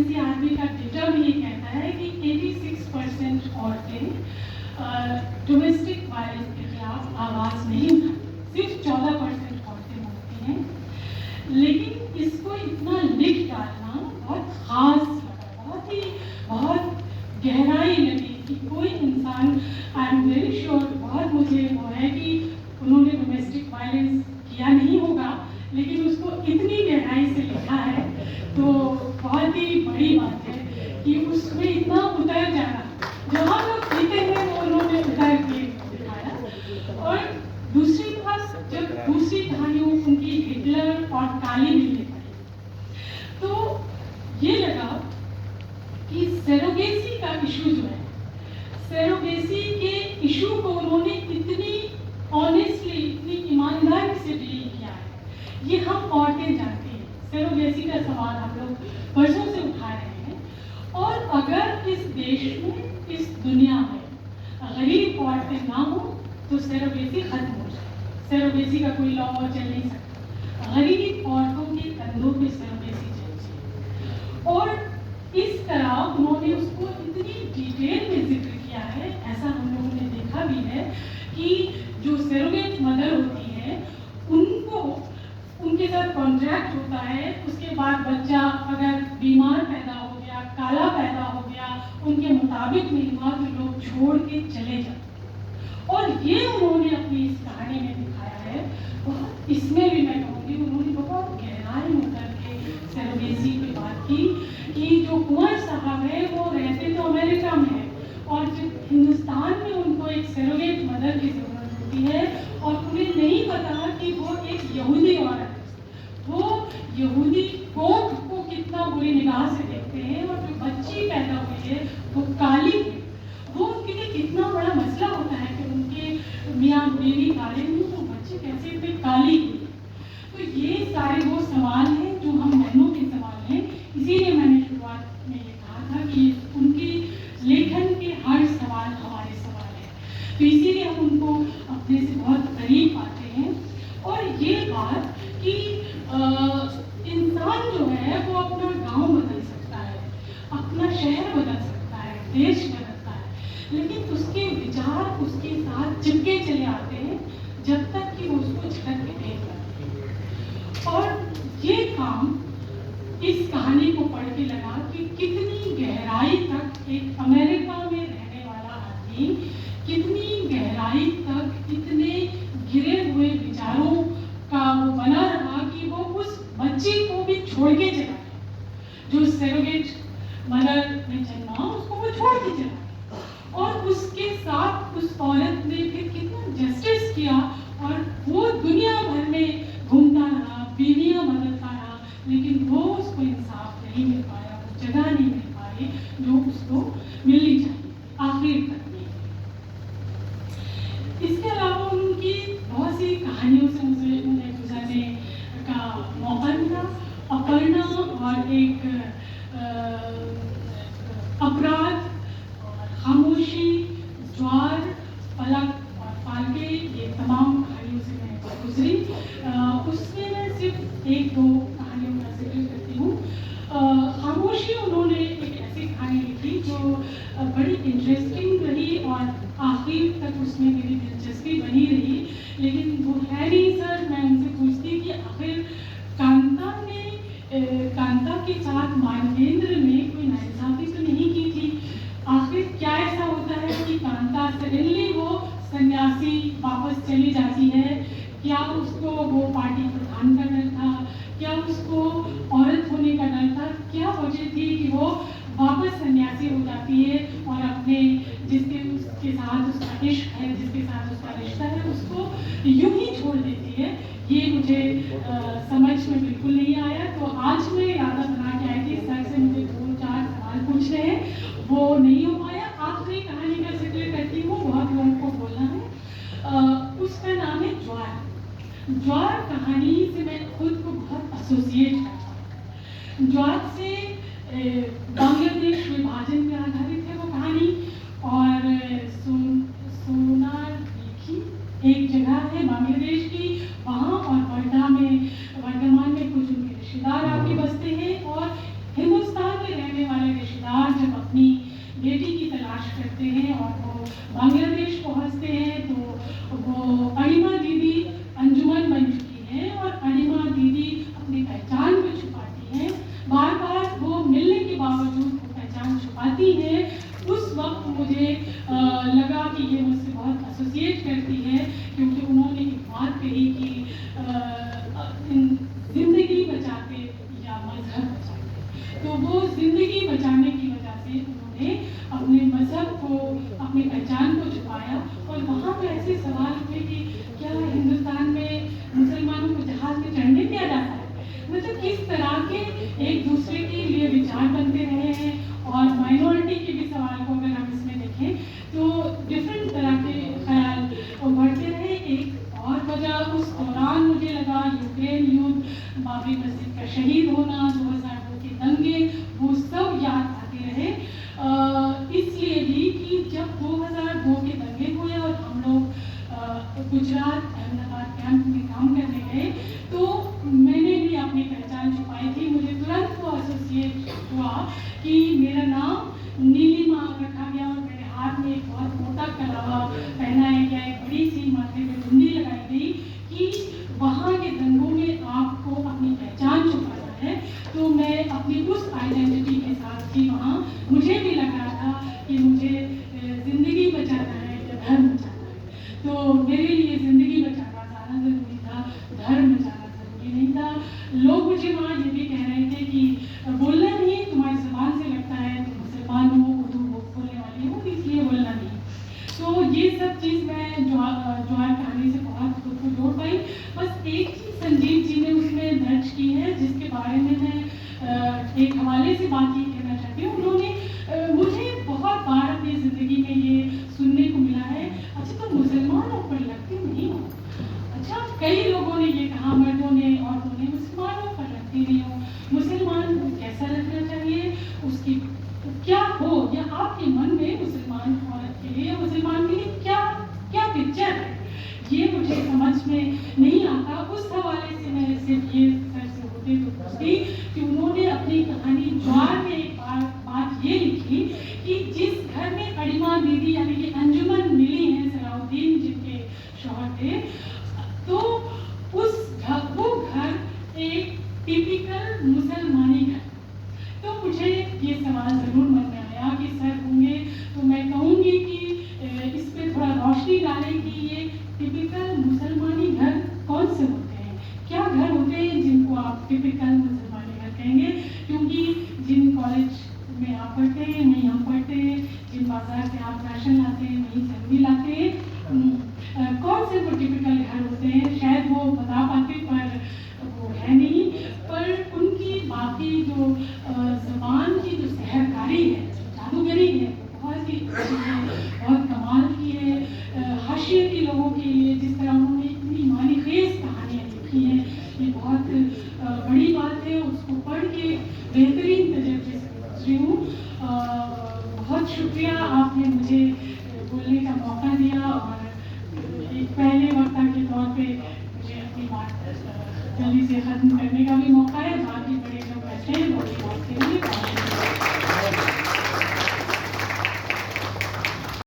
NCERT का data भी ये कहता है कि 86% औरतें डोमेस्टिक वायलेंस के खिलाफ आवाज़ नहीं उठाती, सिर्फ 14% औरतें बोलती हैं। लेकिन इसको इतना लिख डालना बहुत ख़ास लगा, बहुत गहराई लगी कि कोई इंसान, आई एम वेरी श्योर, बहुत मुझे वो है कि उन्होंने डोमेस्टिक वायलेंस किया नहीं होगा, लेकिन उसको इतनी गहराई से लिखा है तो बहुत ही बड़ी बात है कि उसमें इतना उतर जाना, जहाँ लोग जीते हैं वो उन्होंने उतर के दिखाया। और दूसरी बात, जब दूसरी कहानियों उनकी हिटलर और काली बिल्ली पढ़ी तो ये लगा कि सेरोगेसी का इशू जो है, सेरोगेसी के इशू को उन्होंने इतनी ऑनेस्टली, इतनी ईमानदारी से डील किया है। ये हम औरतें जानती हैं, सेरोगेसी का सवाल हम लोग वर्षों से उठा रहे हैं। और अगर इस देश में, इस दुनिया में गरीब औरतें ना हो तो सेरोगेसी खत्म हो जाए। सेरोगेसी का कोई लॉ चल नहीं सकता, गरीब औरतों के कंधों पे सेरोगेसी चलती है। और इस तरह उन्होंने उसको इतनी डिटेल में जिक्र किया है। ऐसा हम लोगों ने देखा भी है कि जो सेरोगेट मदर होती है उनको, उनके साथ कॉन्ट्रैक्ट होता है, उसके बाद बच्चा अगर बीमार पैदा हो गया, काला पैदा हो गया, उनके मुताबिक नहीं हुआ तो लोग छोड़ के चले जाते। और ये उन्होंने अपनी इस कहानी में दिखाया है। बहुत, इसमें भी मैं कहूँगी उन्होंने बहुत गहराई में उतर के सेरोगेसी की बात की कि जो कुंवर साहब है वो रहते तो अमेरिका में है, और जब हिंदुस्तान में उनको एक सेरोगेट मदर की जरूरत होती है और उन्हें नहीं पता कि वो एक यहूदी औरत है, वो यहूदी कोट को कितना बुरी निगाह से देखते हैं, और जो बच्ची पैदा हुई है वो काली है, वो उनके लिए कितना बड़ा मसला होता है कि उनके मियाँ बीवी काले हैं तो बच्चे कैसे इतने काली हुई। तो ये सारे वो सवाल हैं जो हम बहनों के सवाल हैं। इसीलिए मैंने शुरुआत में ये कहा था कि उनके लेखन के हर सवाल हमारे सवाल हैं, तो इसीलिए हम उनको अपने से बहुत करीब पाते हैं। और ये बात कि इंसान जो है वो अपना गांव बदल सकता है, अपना शहर बदल सकता है, देश बदलता है, लेकिन उसके विचार उसके साथ चिपके चले आते हैं जब तक कि वो उसको झटक के नहीं करते। और ये काम इस कहानी को पढ़ के लगा कि कितनी गहराई तक एक अमेरिका में रहने वाला आदमी, कितनी गहराई तक इतने गिरे हुए विचारों का वो बना रहा कि वो उस बच्चे को भी छोड़ के चला गया, जो सेरोगेट मदर ने जन्मा उसको वो छोड़ के चला गया। और उसके साथ उस औरत ने फिर कितना जस्टिस किया, और वो दुनिया भर में घूमता रहा, बीवियां बदलता रहा, लेकिन वो उसको इंसाफ नहीं मिल पाया, वो जगह नहीं मिल पाई जो उसको मिलनी चाहिए आखिर तक में। इसके अलावा उनकी बहुत सी कहानियों से मुझे उन्हें गुजरने का मौका मिला। अपर्णा और एक अपराध और खामोशी, ज्वार, पलक और फाल्के, ये तमाम कहानियों से मैं गुजरी। उसमें मैं सिर्फ एक दो कहानियों का जिक्र करती हूँ। खामोशी उन्होंने एक ऐसी कहानी लिखी जो बड़ी इंटरेस्टिंग रही और आखिर तक उसमें मेरी दिलचस्पी बनी रही, लेकिन वो है नहीं सर। मैं उनसे पूछती कि आखिर कांता के साथ मानवेंद्र ने कोई नाइंसाफी तो नहीं की थी? आखिर क्या ऐसा होता है कि कांता सडनली वो सन्यासी वापस चली जाती है? क्या उसको वो पार्टी प्रधान का डर था? क्या उसको औरत होने का डर था? क्या वजह थी कि वो वापस सन्यासी हो जाती है और अपने उसके साथ उसका इश्क है, जिसके साथ उसका रिश्ता है, उसको यूं ही छोड़ देती है? ये मुझे समझ में बिल्कुल नहीं आया। तो आज मैं इरादा बना के आई थी सर से मुझे 2-4 सवाल पूछने हैं, वो नहीं हो पाया। आखिरी कहानी का जिक्र करती हूँ, बहुत लोगों को बोलना है। उसका नाम है ज्वार। ज्वार कहानी से मैं खुद को बहुत एसोसिएट करता हूँ। ज्वार से बांग्लादेश विभाजन पर आधारित है वो कहानी, और सोनार देखी एक जगह है बांग्लादेश की, वहाँ और वर्धमान में कुछ उनके रिश्तेदार आके बसते हैं, और हिंदुस्तान में रहने करते हैं और वो बांग्लादेश पहुंचते हैं, तो वो अणिमा दीदी अंजुमन बन चुकी हैं और अणिमा दीदी अपनी पहचान को छुपाती हैं। बार बार वो मिलने के बावजूद वो पहचान छुपाती हैं। उस वक्त मुझे लगा कि ये मुझसे बहुत एसोसिएट करती है, क्योंकि उन्होंने एक बात कही कि जिंदगी बचाते या मजहब बचाते। तो वो जिंदगी बचाने की वजह से उन्होंने अपने मजहब को, अपनी पहचान को छुपाया। और वहाँ पे ऐसे सवाल हुए कि क्या हिंदुस्तान में मुसलमानों को जहाज में चढ़ने दिया जाता है? मतलब किस तरह के एक दूसरे के लिए विचार बनते रहे हैं। और माइनॉरिटी के भी सवाल को अगर हम इसमें देखें तो डिफरेंट तरह के ख्याल उभरते रहे। एक और वजह उस दौरान मुझे लगा यूक्रेन युद्ध, बाबरी मस्जिद का शहीद होना, 2002 के दंगे, वो सब याद आते रहे। इसलिए भी कि जब 2002 के दंगे हुए और हम लोग गुजरात अहमदाबाद कैंप में काम करने गए, तो मैंने भी अपनी पहचान छुपाई थी। मुझे तुरंत वो एसोसिएट हुआ कि मेरा नाम नीलिमा रखा गया और मेरे हाथ में एक बहुत मोटा कलावा पहनाया गया, एक बड़ी सी माथे पे चुन्नी लगाई गई कि वहाँ के दंगों में आपको अपनी पहचान छुपाना है। तो मैं अपनी उस आइडेंटिटी के साथ थी वहाँ। मुझे भी लग रहा था कि मुझे जिंदगी बचाना है या धर्म बचाना है। तो मेरे लिए जिंदगी बचाना ज़्यादा ज़रूरी था, धर्म बचाना ज़रूरी नहीं था। लोग मुझे वहाँ ये भी कह रहे थे कि बोलना नहीं, तुम्हारी ज़बान से लगता है तुम मुसलमान हो, उर्दू बोलने वाली हो, इसलिए बोलना नहीं। तो ये सब चीज़ मैं जवाहर कहानी से बहुत खुद को जोड़ पाई। बस एक चीज़ संजीव जी ने उसमें दर्ज की है, जिसके बारे में मैं एक हवाले से बात ये कहना चाहती हूँ। उन्होंने मुझे बहुत बार अपनी ज़िंदगी में ये सुनने को मिला है, अच्छा तुम मुसलमानों पर लगती नहीं हो। अच्छा, कई लोगों ने ये कहा, मर्दों ने, औरतों ने, मुसलमानों पर लगती नहीं हो। मुसलमान को कैसा लगना चाहिए, उसकी क्या हो, या आपके मन में मुसलमान औरत के लिए या मुसलमान के लिए क्या क्या पिक्चर है, ये मुझे समझ में नहीं आता। उस हवाले से मैं सिर्फ ये सर से होते तो पूछती कि उन्होंने अपनी कहानी ज्वार में एक बात ये लिखी कि जिस घर में अणिमा दीदी यानी कि अंजुमन मिली हैं, सलाउद्दीन जिनके शौहर थे, तो वो घर एक टिपिकल मुसलमानी घर। तो मुझे ये सवाल ज़रूर मन में आया कि सर होंगे तो मैं कहूँगी कि इस पर थोड़ा रोशनी डालें कि ये टिपिकल मुसलमानी घर कौन से होते हैं, क्या घर होते हैं जिनको आप टिपिकल मुसलमानी घर कहेंगे। क्योंकि जिन कॉलेज में आप पढ़ते हैं वहीं हम पढ़ते हैं, जिन बाजार से आप राशन लाते हैं वहीं से हम भी लाते हैं। कौन से वो टिपिकल घर होते हैं शायद वो बता पाते, पर वो है नहीं। पर उनकी बाकी जो ज़बान की जो सहकारी है, जादूगरी है, बहुत ही अच्छी है, बहुत कमाल की है। हाशिए के लोगों के लिए जिस तरह उन्होंने इतनी मानीखेज़ कहानियाँ लिखी हैं, ये बहुत बड़ी बात है। उसको पढ़ के बेहतरीन तजर्बे से गुजरी हूँ। बहुत शुक्रिया, आपने मुझे बोलने का मौका दिया और एक पहले वक्ता के तौर पे मुझे अपनी बात जल्दी से ख़त्म करने